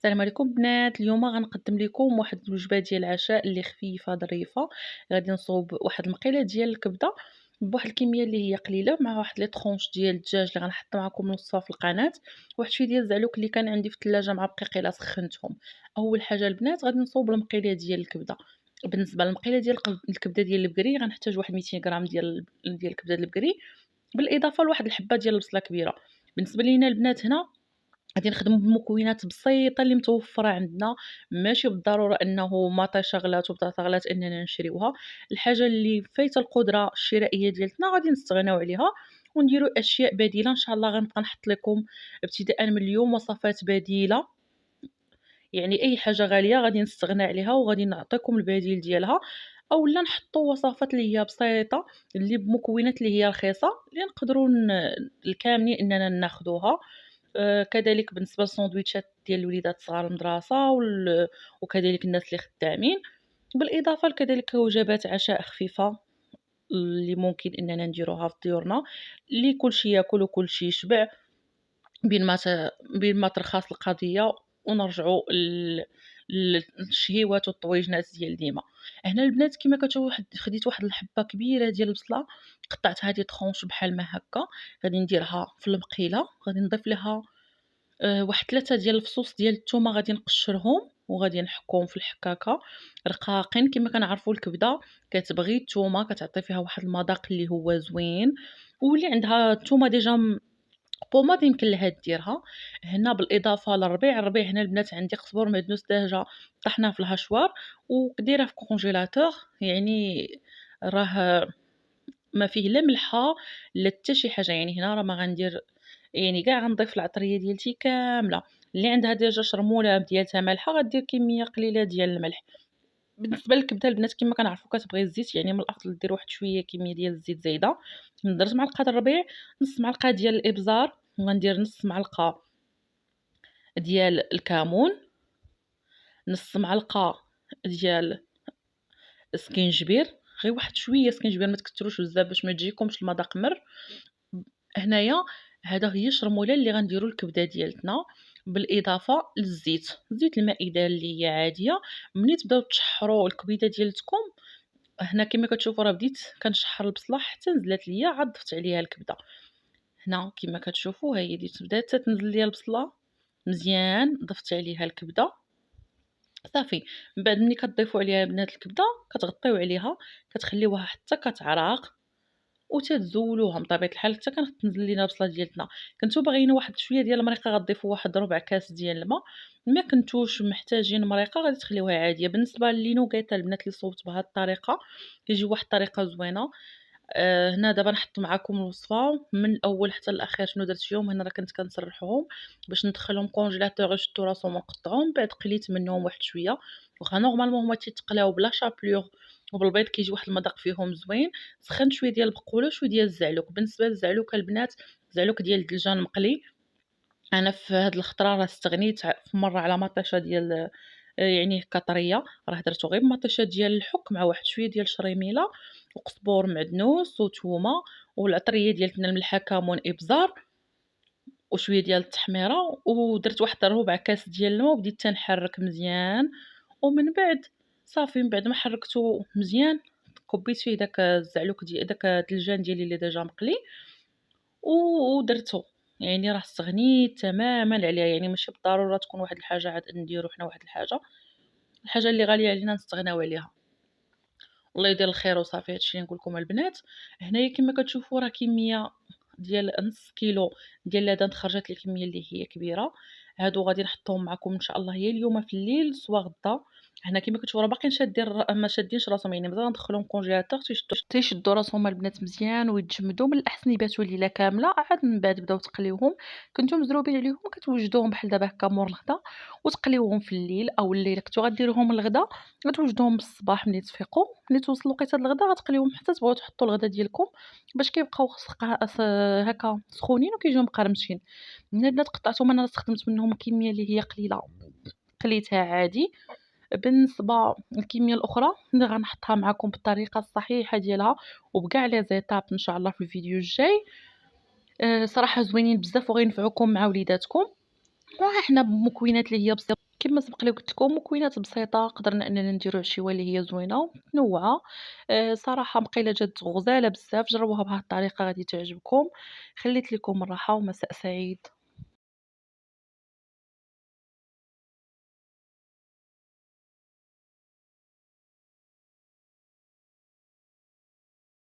السلام عليكم بنات. اليوم غنقدم لكم واحد الوجبه ديال العشاء اللي خفيفه ظريفه. غادي نصوب واحد المقيله ديال الكبده بواحد الكميه اللي هي قليله، مع واحد لي طرونش ديال الدجاج اللي غنحط معكم نصها في القناه، واحد شويه ديال الزعلوك اللي كان عندي في الثلاجه مع بقيقيله سخنتهم. اول حاجه البنات غادي نصوب المقيله ديال الكبده. بالنسبه للمقيله ديال الكبده ديال البقري غنحتاج واحد 200 غرام ديال الكبده ديال البقري، بالاضافه لواحد الحبه ديال البصله كبيره. بالنسبه لينا البنات هنا غادي نخدمو بمكونات بسيطه اللي متوفره عندنا، ماشي بالضروره انه مطيشه غلات وبطاطا غلات اننا نشريوها. الحاجه اللي فايته القدره الشرائيه ديالتنا غادي نستغناو عليها ونديرو اشياء بديله. ان شاء الله غنبقى نحط لكم ابتداء من اليوم وصفات بديله، يعني اي حاجه غاليه غادي نستغنى عليها وغادي نعطيكم البديل ديالها، اولا نحطوا وصفات اللي هي بسيطه اللي بمكونات اللي هي رخيصه اللي نقدروا الكاملين اننا ناخذوها. كذلك بالنسبة للساندويتشات ديال الوليدات الصغار المدرسة وكذلك الناس اللي خدامين، بالإضافة لكذلك وجبات عشاء خفيفة اللي ممكن إننا نديروها في ديورنا، اللي كلشي ياكل وكلشي يشبع، بين ما ترخص القضية ونرجعوا للشهيوات والطويجنات ديال ديما. هنا البنات كما كتشوفوا خديت واحد الحبة كبيرة ديال البصلة، قطعتها دي طرونش بحال ما هكا، غادي نديرها في المقيلة، غادي نضيف لها واحد 3 ديال الفصوص ديال الثومة غادي نقشرهم وغادي نحكوهم في الحكاكة رقاقين. كما كنعرفوا الكبدة كتبغي الثومة، كتعطي فيها واحد المذاق اللي هو زوين، واللي عندها الثومة ديجا بوماد يمكن لها ديرها. هنا بالإضافة الربيع هنا البنات عندي قزبور معدنوس دجاجة طحناه في الهشوار وديره في الكونجيلاتور، يعني راه ما فيه لا ملحة لا حتى شي حاجة. يعني هنا راه ما غندير، يعني كاع غنضيف العطريه ديالتي كامله. اللي عندها ديجا شرموله ديالتها مالحه غدير كميه قليله ديال الملح. بالنسبه للكبده البنات كما كنعرفوا كتبغي الزيت، يعني من الافضل دير واحد شويه كميه ديال الزيت زايده. درت معلقه الربيع، نص معلقه ديال الابزار، وغندير نص معلقه ديال الكمون، نص معلقه ديال السكينجبير، غير واحد شويه سكينجبير ما تكثروش بزاف باش ما تجيكمش المذاق مر. هنايا هذا هي الشرموله اللي غنديروا الكبده ديالتنا، بالاضافه للزيت، زيت المائده اللي هي عاديه. ملي تبداو تشحروا الكبده ديالتكم، هنا كما كتشوفوا راه بديت كنشحر البصله حتى نزلت ليا، عاد ضفت عليها الكبده. هنا كما كتشوفوا ها هي بدات تنزل ليا البصله مزيان، ضفت عليها الكبده صافي. من بعد ملي كتضيفوا عليها البنات الكبده كتغطيو عليها، كتخليوها حتى كتعراق وتتزولوها بطبيعة الحال حتى كتنزل لينا البصلة ديالتنا. كنتو باغيين واحد شوية ديال المريقة غتضيفوا واحد ربع كاس ديال الماء، ما كنتوش محتاجين مريقة غادي تخليوها عادية. بالنسبة للينوغيتا البنات اللي صوبت بهاد الطريقة كيجيو واحد الطريقة زوينة. هنا دابا نحط معكم الوصفة من الأول حتى الأخير شنو درت فيهم. هنا راه كنت كنسرحهم باش ندخلهم كونجيلاتور يشدو راسهم ونقطعهم، بعد قليت منهم واحد شوية، واخا نورمالمون هما تيتقلاو بلا شابلور وبالبيض كيجي واحد المذاق فيهم زوين. سخنت شويه ديال البقوله وشويه ديال الزعلوك. بالنسبه للزعلوك البنات الزعلوك ديال الدجاج مقلي، انا في هاد الخطره راه استغنيت في مره على مطيشه ديال يعني هكا طريه، راه درتو غير مطيشه ديال الحك مع واحد شويه ديال الشريميله وقزبور معدنوس وتومه والعطريه ديالتنا الملحه كمون ابزار وشويه ديال التحميره، ودرت واحد ربع كاس ديال الماء وبديت تنحرك مزيان. ومن بعد صافي من بعد ما حركتو مزيان كبيت فيه داك الزعلوك ديال داك الدلجان ديالي اللي ديجا مقلي ودرتو. يعني راه استغنيت تماما عليها، يعني ماشي بالضروره تكون واحد الحاجه عاد نديرو حنا واحد الحاجه اللي غاليه علينا نستغناو عليها. الله يدير الخير وصافي. هادشي اللي نقول لكم البنات. هنايا كما كتشوفوا راه كميه ديال نص كيلو ديال اللدن خرجت لي كميه اللي هي كبيره. هادو غادي نحطهم معكم ان شاء الله يا اليوم في الليل سوا غدا. هنا كما كتشوفوا راه باقيين شادين ما شادينش راسهم، يعني مازال ندخلهم كونجيلاتور تيشدوا راسهم البنات مزيان ويتجمدوا. من الاحسن يباتوا ليله كامله، عاد من بعد بداو تقليوهم كنتو مزروبين عليهم كتوجدوهم بحال دابا هكا مور الغدا وتقليوهم في الليل، او الليل كنتو غديروهم الغدا غتوجدوهم بالصباح ملي تفيقوا. ملي توصل وقيته الغدا غتقليوهم حتى تبغيو تحطوا الغدا ديالكم باش كيبقاو هكا سخونين وكيجيو مقرمشين. من البنات قطعتهم انا استخدمت منهم كميه اللي هي قليله قليتها عادي. بالنسبه للكميه الاخرى اللي غنحطها معكم بالطريقه الصحيحه ديالها وبكاع لي زيتاب ان شاء الله في الفيديو الجاي. صراحه زوينين بزاف وغينفعوكم مع وليداتكم. صراحة حنا بمكونات اللي هي كيما سبق لي قُلت لكم مكونات بسيطة قدرنا أننا نديرو عشيوة اللي هي زوينة ومتنوعة، صراحة بقيلة جات غزالة بزاف، جربوها بهاد الطريقة غادي تعجبكم، خليت لكم الراحة ومساء سعيد.